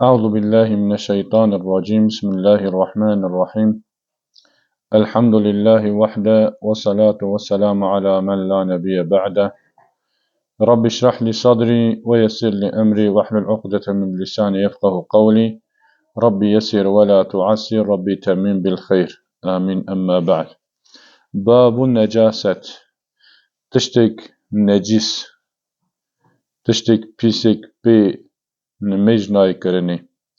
أعوذ بالله من الشيطان الرجيم بسم الله الرحمن الرحيم الحمد لله وحده والصلاة والسلام على من لا نبي بعده رب اشرح لي صدري ويسر لي أمري واحلل عقدة من لساني يفقه قولي ربي يسر ولا تعسر ربي تمين بالخير آمين أما بعد باب النجاسة تشتك نجس تشتك بيسك بي نمج ناي کرنی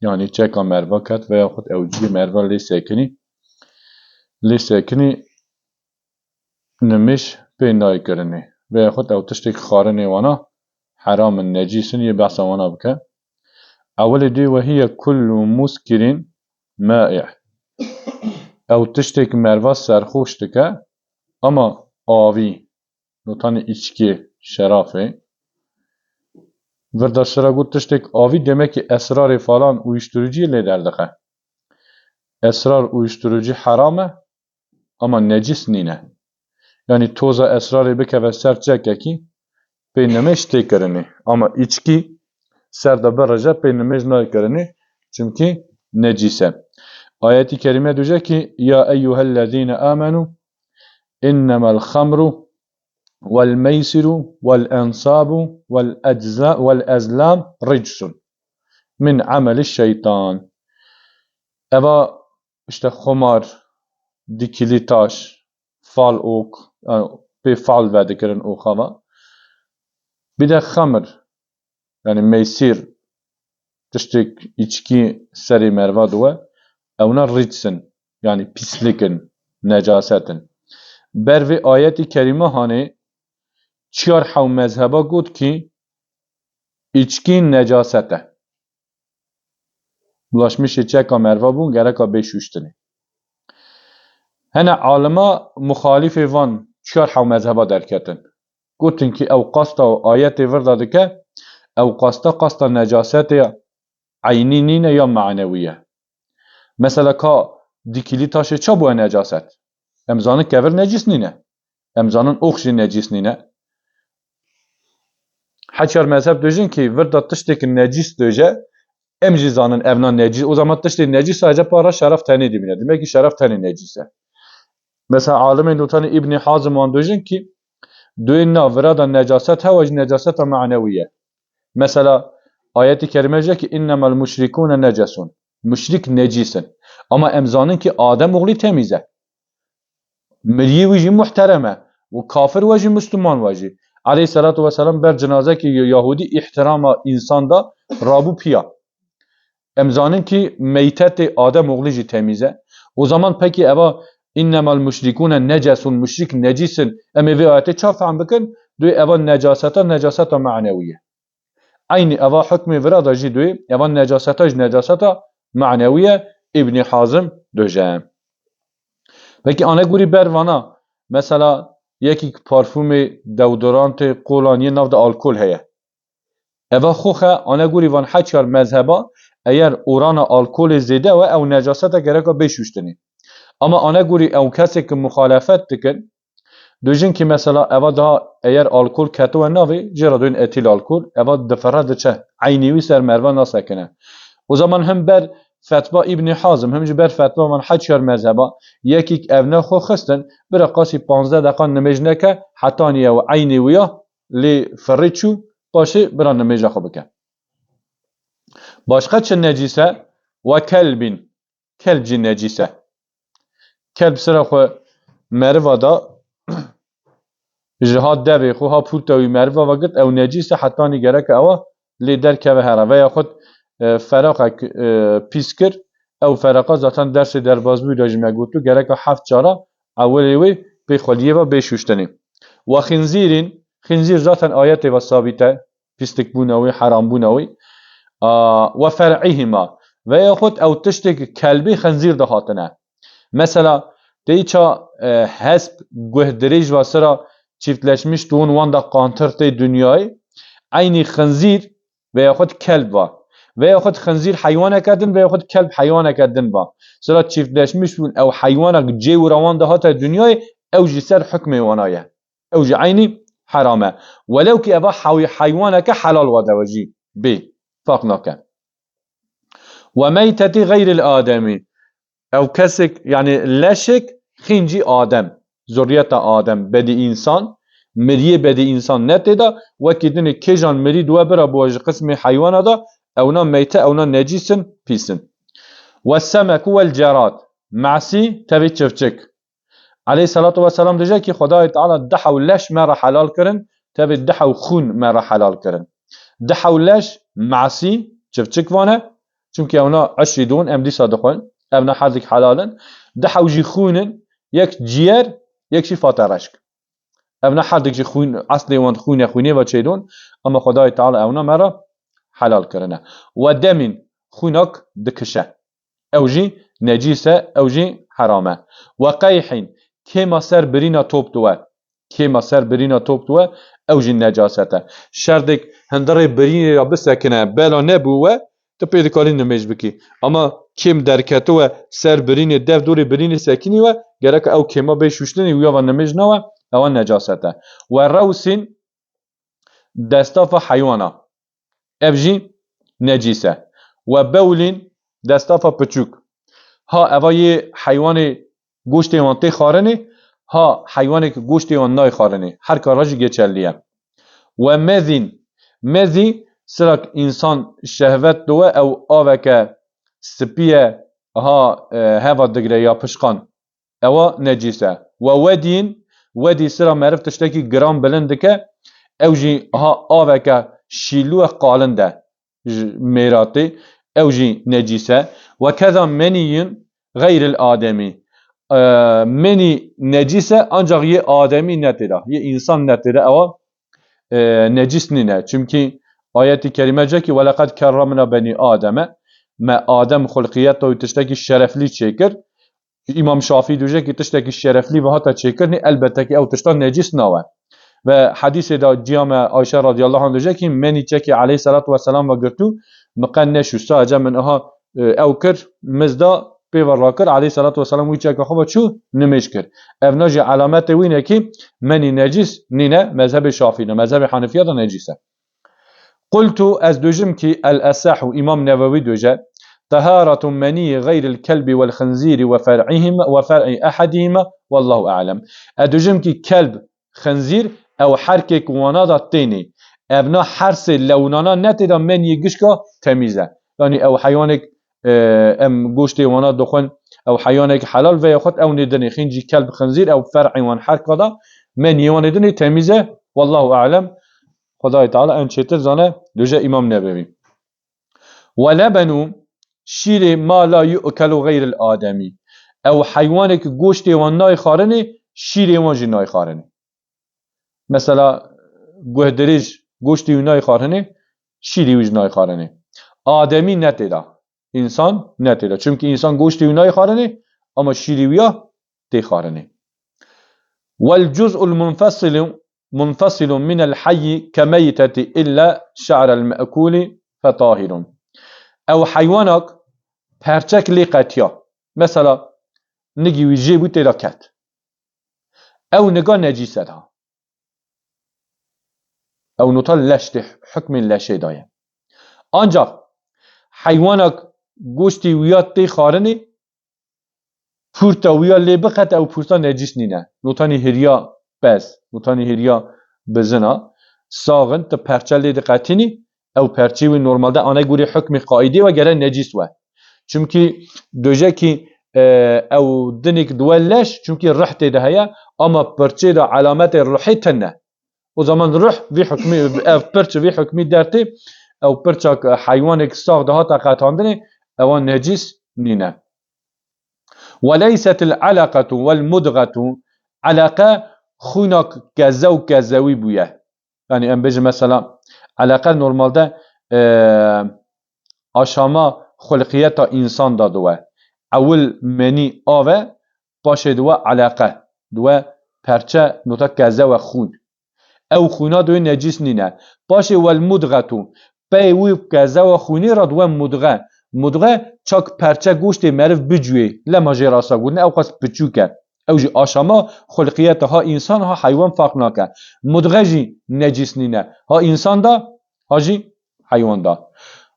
یعنی چکا مروا کت و یا خود اوجی مروا لی سکنی نمش پی نای کرنی و یا خود او تشتک خارنی وانا حرام نجیسن یه بحث وانا بکه اول دی وهي كل مسكر مائع او تشتک مروا سرخوش تکه اما آوی نوتان içki şerafe Vırdaşlara gutuştuk avi demek ki esrar falan uyuşturucu ile derdike. Esrar uyuşturucu haramı ama necis nine. Yani toza esrarı bike ve sertçeke ki peynemeş tekerini ama içki serde beraja peynemeş naykerini çünkü necise. Ayeti kerime diyecek ki ya eyyühellezine amenu innemel hamru والميسر والأنصاب والأزلام رجس من عمل الشيطان Eva işte xomar, dikili taş, fal ok, bir fal verdikirin okava. Bir de xamr, yani meysir, tiştik içki seri merva duve. Evna ritsin, yani pislikin, necasetin. Bervi ayeti kerime hani چیار حو مذهبا گود کی içki necasete. Bulaşmış içeka merva bun gereka beşuştini. Hene alima muhalifi van çiar حو mezheba derketin. Gutun ki ev qasta ayeti verda dike ev qasta necasete ayni nine ya maneviye. Mesela ka dikili taşı çabu necaset. Emzanın kevir necis nine. Emzanın okşi necis nine. Haçar mezhep diyeceksin ki verda tişteki necis diyecek emcizanın evna necis o zaman tişteki necis sadece para şeref teni dibine demek ki şeref teni necise. Mesela alimin utanı İbni Hazım an diyeceksin ki duyunna verada necaset hevacı necaseta maneviye. Mesela ayeti kerime diyecek ki innemel müşrikûne necesun. Müşrik necisin. Ama emzanın ki Adem oğlu temize. Milyi veci muhtereme. Ve kafir veci Müslüman veci. Aleyhissalatu vesselam ber cenaze ki Yahudi ihtirama insanda rabu piya. Emzanın ki meytet Adem oğlu temize. O zaman peki eva innemel müşrikûne necesun müşrik necisin. Emevi ayeti çafan bakın. Duy eva necaseta maneviye. Aynı eva hükmü verada duy eva necaseta maneviye İbni Hazım döjem. Peki ana guri bervana mesela yeki parfümü deodorant kolaniye navda alkol heye. Eva xoxa ana guri van haçar mezheba eğer orana alkol zede ve ev necasete gereka beşuşteni. Ama ana guri ev kesek muhalefet dikin dojin ki mesela eva daha eğer alkol keto ve navi ceradun etil alkol eva deferat deçe aynivi ser merva nasakene. O zaman hem ber فتوا ابن حازم هم جبر فتوا من حجر مذهبا یکیک evne خو خستن برا قاسی 15 دقیقه نمیج نکه حتی نیه و عینی ویا لی فریچو باشه برا نمیج خو بکن başka çe necise ve kelbin kelbci necise kelb sıra xo mervada jihad devi xo ha pultawi merva vaqt ev necise hatta ni gerek ava li derke ve hera ve yaxud فرق پیسکر او فرقا zaten dersi derbazbuy rejime gutu gerek 7 cara awlewi be kholiye ve be şuştani ve khinzir zaten ayeti ve sabite pislik bunawi haram bunawi ve fer'ihima ve yaxut ev tiştek kelbi khinzir da hatına mesela deyça hasb guhderij ve sıra çiftleşmiş tuğun vanda kantırte dünyayı aynı khinzir ve yaxut kelb var ve yaxud خنزیر حیوانه کردن و yaxud کلب حیوانه کردن با سرا چیفتleşmiş بون او حیوانه جی و روان دهات دنیای او جسر حکم وانایه او عینی حرامه ولو که ابا حیوانه که حلال وده وجی بی فرق نکن وميتة غير الآدمي او كسك يعني لشك خنجي آدم ذرية آدم بدي إنسان مريه بدي إنسان نتدا وكدن كيجان مريد وبرا بواج قسم حيوان دا اونا ميتة اونا نجيسن بيسن والسمك والجراد معسي تبي تشفچك عليه الصلاة والسلام دجا كي خدای تعالى دحو لش مرا حلال كرن تبي دحو خون مرا حلال كرن دحو لش معسي تشفچك وانا چونك اونا عشريدون امدي صادقون ابنا حدك حلالا دحو جي خونن يك جير يك شي فاترشك ابنا حدك جي خون اصلي وان خون خوني و چيدون اما خدای تعالى اونا مرا حلال كرنا ودمن خونك دكشه او جي نجيسه او جي حرامه وقيح كما سر برينا توب توه كما سر برينا توب توه او جي نجاسته شردك هندري برينا بسكنه بلا نبوه تبيد كارين نميج بكي اما كم دركتوه سر برينا دف دوري برينا ساكني و گرك او كما بيشوشتني ويا و نميج نوه او نجاسته وروسين دستاف حيوانا ابجي نجيسه وبولين دستاف بچوك ها اوای حیوان گوشت وانتی خارنه ها حیوانی که گوشت وان نای خارنه هر کاراجی گچلیه و مذی سرک انسان شهوت دوه او آوه که سپیه ها هوا دگره یا پشقان اوا نجیسه و ودی سرا معرف تشتکی گرام بلنده که او جی ها آوه که شیلوه قالنده میراتی او جی نجیسه و کذا منیین غیر الآدمی منی نجیسه ancak یه آدمی نتیره یه انسان نتیره او نجیس نینه چونکی آیتی کریمه جا که ولقد کرمنا بنی آدمه ما آدم خلقیت و تشتکی شرفلی چکر امام شافعی دوجه که تشتکی شرفلی و هاتا چکر نی البته که او تشتا نجیس ناوه و حدیث دا جیام عایشه رضی الله عنه دوجه که منی چکی علیه صلاة و سلام و گرتو مقن نشو ساجه من اها او کر مزدا پیور راکر علیه صلاة و سلام وی چکا خوبا چو نمیش کر افناج علامت وینه که منی نجیس نینه مذهب شافعی مذهب حنفیه دا نجیسه قلت از دوجم که الاسح امام نووی دوجه طهارة مني غير الكلب والخنزير وفرع أحدهما والله أعلم أدوجم كي كلب خنزير أو حركك ونادا تيني أبنا حرس لونانا نتدا من يجشكا تميزة يعني أو حيوانك أم جوشتي وانا دخن أو حيوانك حلال وياخد أو ندني خنجي كلب خنزير أو فرع وان حركة دا من يواندني تميزة والله أعلم خدای تعالی ان چیتر زانه دوجه امام نبوی ولبنو شیر ما لا یؤکل غیر الآدمی او حیوانی که گوشت وان نای خارنه شیر وان جی نای خارنه مثلا گوهدریج گوشت وان نای خارنه شیر وان نای خارنه آدمی نتیدا انسان نتیدا چون که انسان گوشت وان نای خارنه اما شیر ویا تی خارنه والجزء منفصل من الحي كميتة إلا شعر المأكول فطاهر او حيوانك پرچک لیقتیا مثلا نگی ویجه بود تیلا کت او نگاه نجیسه ده او نطال لشت حکم لشه دایم آنجا حیوانک گوشتی ویاد تی خارنی پورتا ویا لی بخط او پورتا نجیس نینه نطانی هریا بس نطانی هریا بزنا ساغن تا پرچه لی دقتینی او پرچی و نورمال ده آنه گوری حکم قائدی و گره نجیس و چونکی دوجه کی او دنیک دولش چونکی روح تیده هیا اما پرچه دا علامت روحی تنه و زمان روح وی حکمی او پرچه وی حکمی درتی او پرچه حیوانک ساخ ده ها تا قطاندنه او نجیس نینه وليست العلقة والمدغة علاقة خونك كزو كزوي بويه يعني ام بيجي مثلا علاقة نورمال ده آشاما خلقیت انسان دادوه اول منی آوه باشه دوه علاقه دوه پرچه نوتا کزه و خون او خونا دوه نجیس نینه باشه والمدغتو پیوی کزه و خونی را دوه مدغه چاک پرچه گوشت مرف بجوه لما جی راسا گونه او خواست بچوکه او جی آشاما خلقیت ها انسان ها حیوان فرق ناکه مدغه جی نجیس نینه ها انسان دا ها جی حیوان دا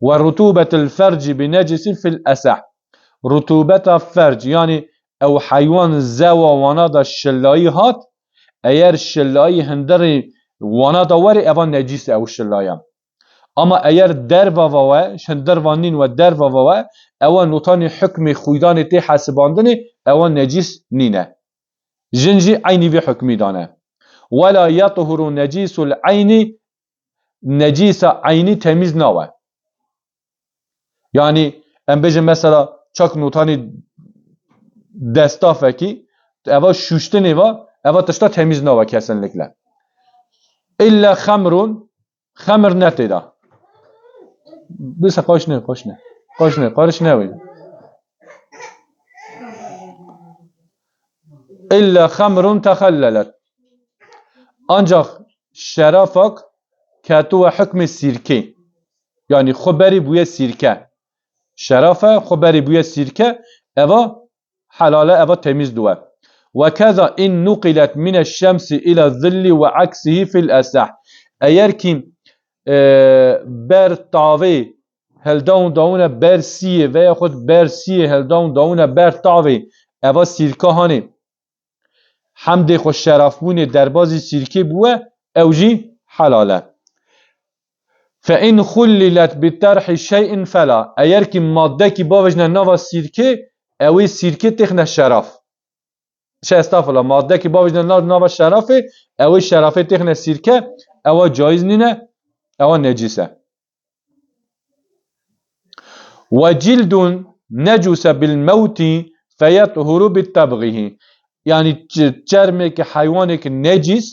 ورطوبة الفرج بنجس في الأسح رطوبة فرج يعني او حيوان زوا وانا دا الشلاي هات اير الشلاي هندري وانا دا وري اوان نجيس او الشلايا اما اير در ووا شندر وانين و در ووا اوان نوتاني حكمي خويدان تي حسباندني اوان نجيس نينه جنجي عيني في حكمي دانه ولا يطهر نجيس العين نجيس عيني تميز ناوه يعني ام بيجي مثلا چاك نوتاني دستافه اوا شوشتنی و اوا تشتا تمیز نوا kesinlikle الا خمر نتیدا بس قاش نه الا خمر تخللت ancak şerafak katu hükmü sirke yani خبری بوی sirke şerafe خبری بوی sirke eva halale eva temiz dua. وكذا إن نقلت من الشمس إلى الظل وعكسه في الأسح. Eğer ki ber tavi heldon dauna ber siye veya xud ber siye heldon dauna ber tavi eva sirke hani hamde xoş şerafbune derbazı sirke buwe evji halale. فإن خللت بطرح شيء فلا. Eğer ki madde ki bavajna nava sirke اوی سیرکه تخنه شرف چه استافلا ماده که باوجد ناوا شرفه اوی شرفه تخنه سیرکه اوی جایز نینه اوی نجیسه و جلد نجوس بالموت فيطهر بالتبغه yani چرمه که حیوانه که نجیس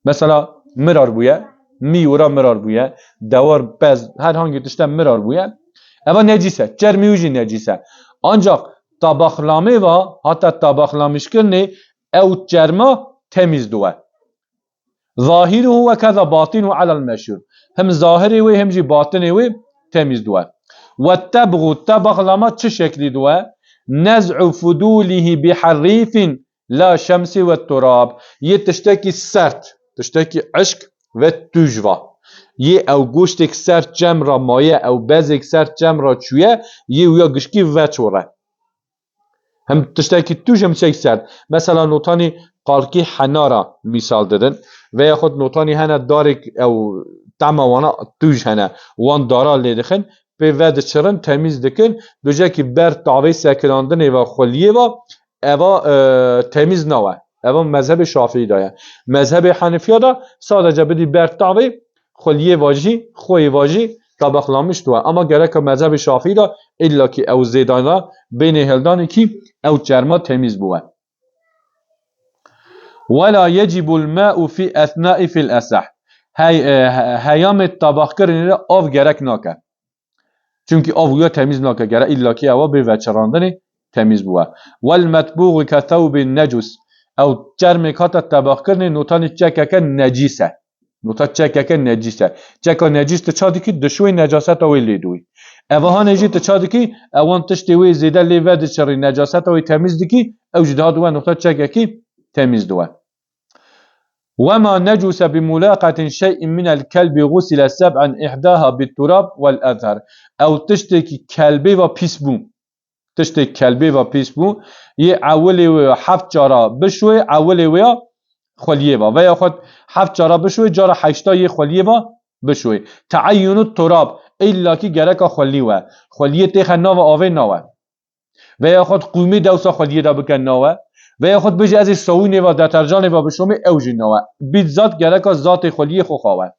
مثلا مرار بویه میورا مرار بویه دوار بز هر هنگی تشته مرار بویه اوی نجیسه چرمیوجی نجیسه ancak tabaklame ve hatta tabaklamışkırne ev çerma temiz duva. Zahiruhu ve kaza batinu alel meşhur. Hem zahiri ve hem ji batini ve temiz duva. Ve tabgu tabaklama çi şekli duva? Nez'u fudulihi biharrifin la şemsi ve turab. Ye tişteki sert, tişteki aşk ve tüjva. یه او گوشتک سر جم را مایه او بزک سر جم را چویه یه ویا گشکی و چوره هم تشتاکی توش هم چک سر مثلا نوتانی قالکی حنارا مثال دادن و یا خود نوتانی هنه دارک او تما وانا توش هنه وان دارا لیدخن به ود چرن تمیز دکن دوجه که بر تاوی سکراندن و خلیه و اوا تمیز نوه اوا مذهب شافعی دایه مذهب حنفیه دا ساده بدی بر تاوی خلیه واجی خوی واجی طبقلامیش تو اما گرک مذهب شافعی دا الا که او زیدانا بین هلدانی کی او چرما تمیز بوه ولا يجب الماء في اثناء في الاسح هیام طبق کردن آب گرک ناکه چونکی آب یا تمیز ناکه گره الا که او به وچراندن تمیز بوه والمطبوغ كثوب النجس او چرم کات طبق کردن نوتان چکک نجیسه نوتا چکک نجیسه چکا نجیس تا چادی که دشوی نجاست اوی لیدوی اوها نجی تا چادی که اوان تشتی وی زیده لیوه چری نجاست اوی تمیز دی که او جداد دوه نوتا چککی تمیز دوه وما نجوس بملاقة شيء من الكلب غسل سبعا إحداها بالتراب والأثر او تشتی که کلبی و پیس بو تشتی کلبی و پیس بو یه اولی و حفت جارا بشوی اولی و خلیه و یا خود هفت جارا بشوی جارا هشتا یه خلیه بشوی تعین التراب الا کی گرک خلی و خلیه تخ نو آوه نو و یا خود قومی دوسا خلیه دا بکن نو و یا خود بجی از سوینه و دترجان و بشومی اوجی نو بیت ذات گرک ذات خلیه خو خواهد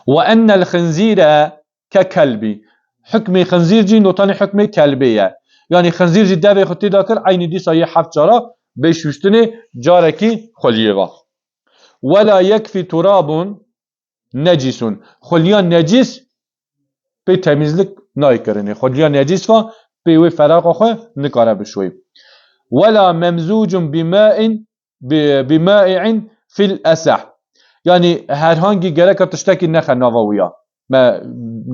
و ان الخنزیر ككلبي حكم خنزير جي نوتاني حكم كلبيه يعني خنزير جي دبي خطي داكر عين دي ساي حفت جارا بشوشتني جاركي خليوا ولا يكفي تراب نجس خليان نجس بتميزلك نايكرني خليان نجس فا بيوي فراغ خو نكاره بشوي ولا ممزوج بمائع في الاسح يعني هر هنگی گرک تشتکی نخ نواویا ما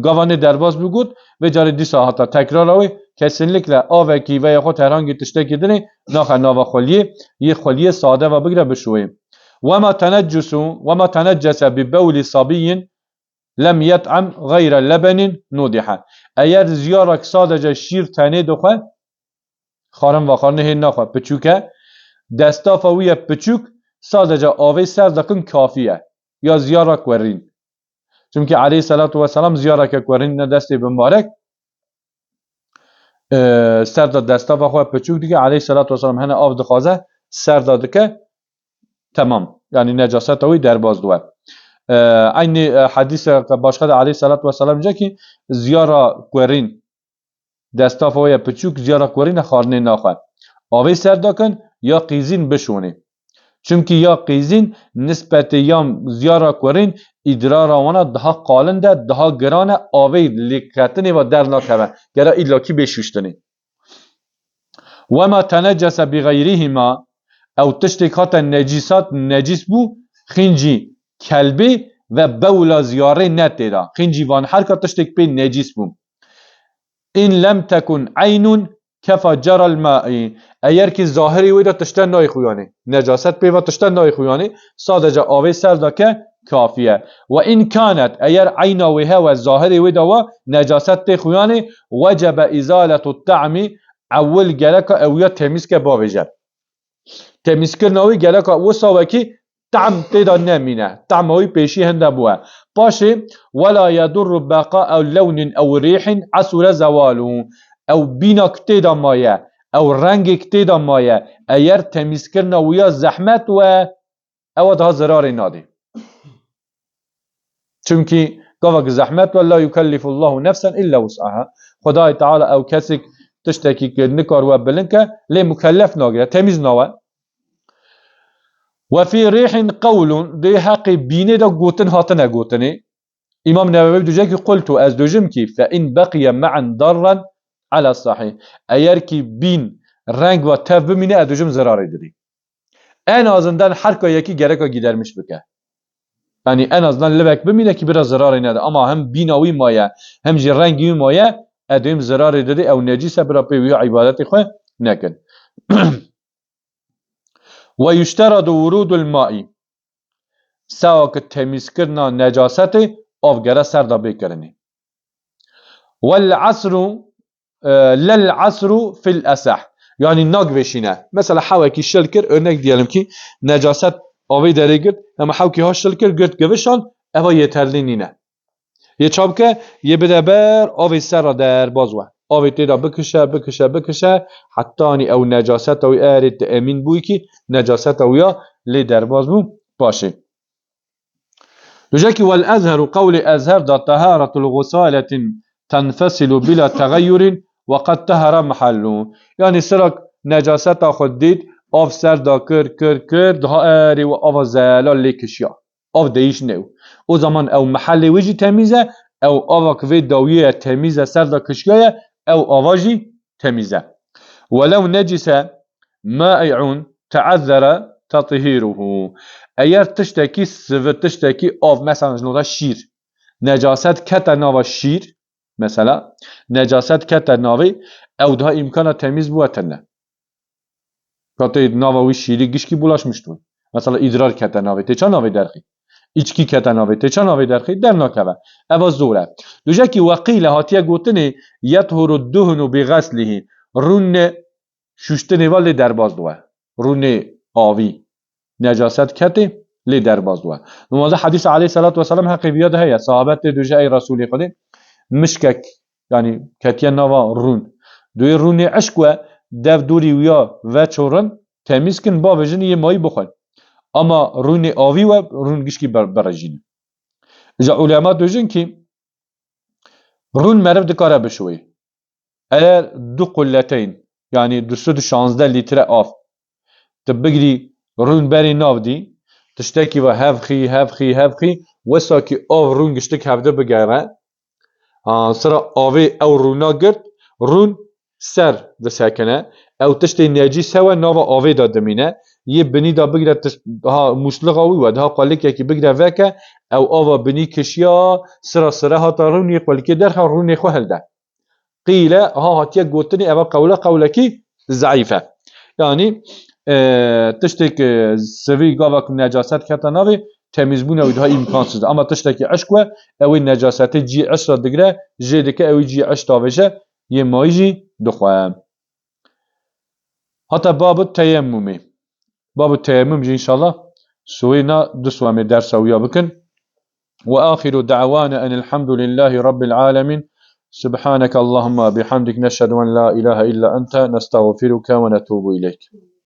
گوانه درباز بگود و جاری دی ساعتا تکرار اوی kesinlikle aveki veya خود herhangi tişteki dini naha nava xoliye ye xoliye sade ve bigre bişoyim وما تنجس ببول صبي لم يطعم غير لبن نودحا اگر زیارک سادجا شیر تنه دخواه خارم و خارنه هین نخواه پچوکه دستا فویه پچوک سادجا آوه سر دکن کافیه یا زیارک ورین چونکه علیه صلات و سلام زیارک ورین دستی بمبارک سر داد دستا فویه پچوک دیگه علیه صلات و سلام هنه آف دخوازه سر داده که تمام یعنی نجاست اوی در باز دوه این حدیث باشخد علیه صلات و سلام جا که زیارا ورین دستا فویه پچوک زیارا ورین خارنه نخواه آوه سر دکن یا قیزین بشونه چونکه یا قیزین نسبت یا زیارا کورین ادرار آوانا daha قالنده daha گرانه آوه لیکتنی و در ناکوه گره ایلاکی بشوشتنی وما تنجس بغیرهما او تشتک هاتا نجیسات نجیس بو خینجی کلبه و بولا زیاره نتیدا خینجی وان هر که تشتک به نجیس بو این لم تکن عینون کفا جر الماء اگر که ظاهری ویدا تشتن نای خویانه نجاست پیوا تشتن نای خویانه سادجا آوه سر دا که کافیه و این کانت اگر عین ویها و ظاهری ویدا و نجاست تی خویانه وجب ازالت الطعم اول گلک اویا تمیز که باویجه تمیز کرناوی گلک و ساوه که طعم تیدا نمینه طعم اوی پیشی هنده بوه باشه ولا يضر بقاء او لون او ريح عسر زواله او بینا کتیدا مایه او رنگ کتیدا مایه ایر تمیز کرنا ویا زحمت و او ده ضرار ناده چونکی گوه زحمت و لا یکلف الله نفسا الا وسعها خدای تعالی او کسی تشتکی که نکار و بلنکه لی مکلف ناگره تمیز ناوه و فی ریح قول دی حق بینه دا گوتن هاتنه گوتنه امام نووی دوجه که قلتو از دوجم کی فإن بقی معا ضرا على الصحيح اگر کی بین رنگ و تف بمینه ادوجم ضراری داری en azından her yeki gerek gidermiş bike yani en azından levek bimine ki biraz zararı nede ama hem binawi maya hem ji rengi maya ادویم zararı dadi ev necise bira pevi ibadeti xwe nekin ve yushtaradu vurudul ma'i sawak temiz kirna necaseti avgara ser da bikirni vel asru lel asru fil asah yani nagveşine mesela havaki şelkir örnek diyelim ki necaset avi derigir ama havki ha şelkir girt gevşan eva yeterli nine ye çabke ye bedeber avi ser der bazwa avi tida bikişe hatta ani ev necaset ev erit emin buy ki necaset ev ya li derbaz bu başı Diyecek vel azharu kavli azhar da taharatul gusaletin tenfesilu bila tegayyurin ve kad tahara mahallu. Yani sırak necaset xud did av ser da kır daha eri ve av zelal lekişya. Av değiş ne? O zaman ev mahalli vici temize ev avak ve dawiye temize ser da kışyaya ev avaji temize. Velev necise ma'i'un ta'azzara tatihiruhu. Eğer tişteki sıvı tişteki av mesela nota şir necaset kete nava şir mesela necaset kete navi ev daha imkana temiz bu etene katı nava ve şiri gişki bulaşmıştı mesela idrar kete navi teçan navi derhi içki kete navi teçan navi derhi der nakava ev zora diyecek ki vaqile hatiye gotene yethuru duhnu bi ghaslihi runne şuştene vali derbaz doğa runne avi نجاست کتی لی در باز دوه نمازه حدیث علیه صلات و سلام حقی بیاد هیا صحابت دوجه ای رسولی خودی مشکک یعنی کتیه نوا رون دوی رونی عشق و دف دوری ویا و چورن تمیز کن با وجن یه مایی بخون اما رونی آوی و رون گشکی برجین جا علماء دوجن که رون مرف دکاره بشوی اگر دو قلتین یعنی 216 لیتر آف تبگری رون بری ناو دی تشتکی و هفخی وسا که آو رون گشتک هفته بگره سرا آوی او رونا گرد رون سر دسکنه او تشتی نجی سوا ناو آوی دادمینه یه بنی دا بگره ها مسلق آوی و ده قالک یکی بگره وکه او آوا بنی کشیا سرا هاتا رون یه قالکی درخوا رون خو هلده قیله ها هاتیه گوتنی او قوله کی ضعیفه یعنی تشتك سوي قاوك نجاست كتا ناوي temiz buna daha imkansız. Ama tişteki aşk ve evi necaseti ci aşra digre jedike evi ci aş daveje ye maiji dukhayam. Hatta babu teyemmumi. Babu teyemmum inşallah سوينا دسوا من درس ويا بكن وآخر دعوانا أن الحمد لله رب العالمين سبحانك اللهم بحمدك نشهد أن لا إله إلا أنت نستغفرك ونتوب إليك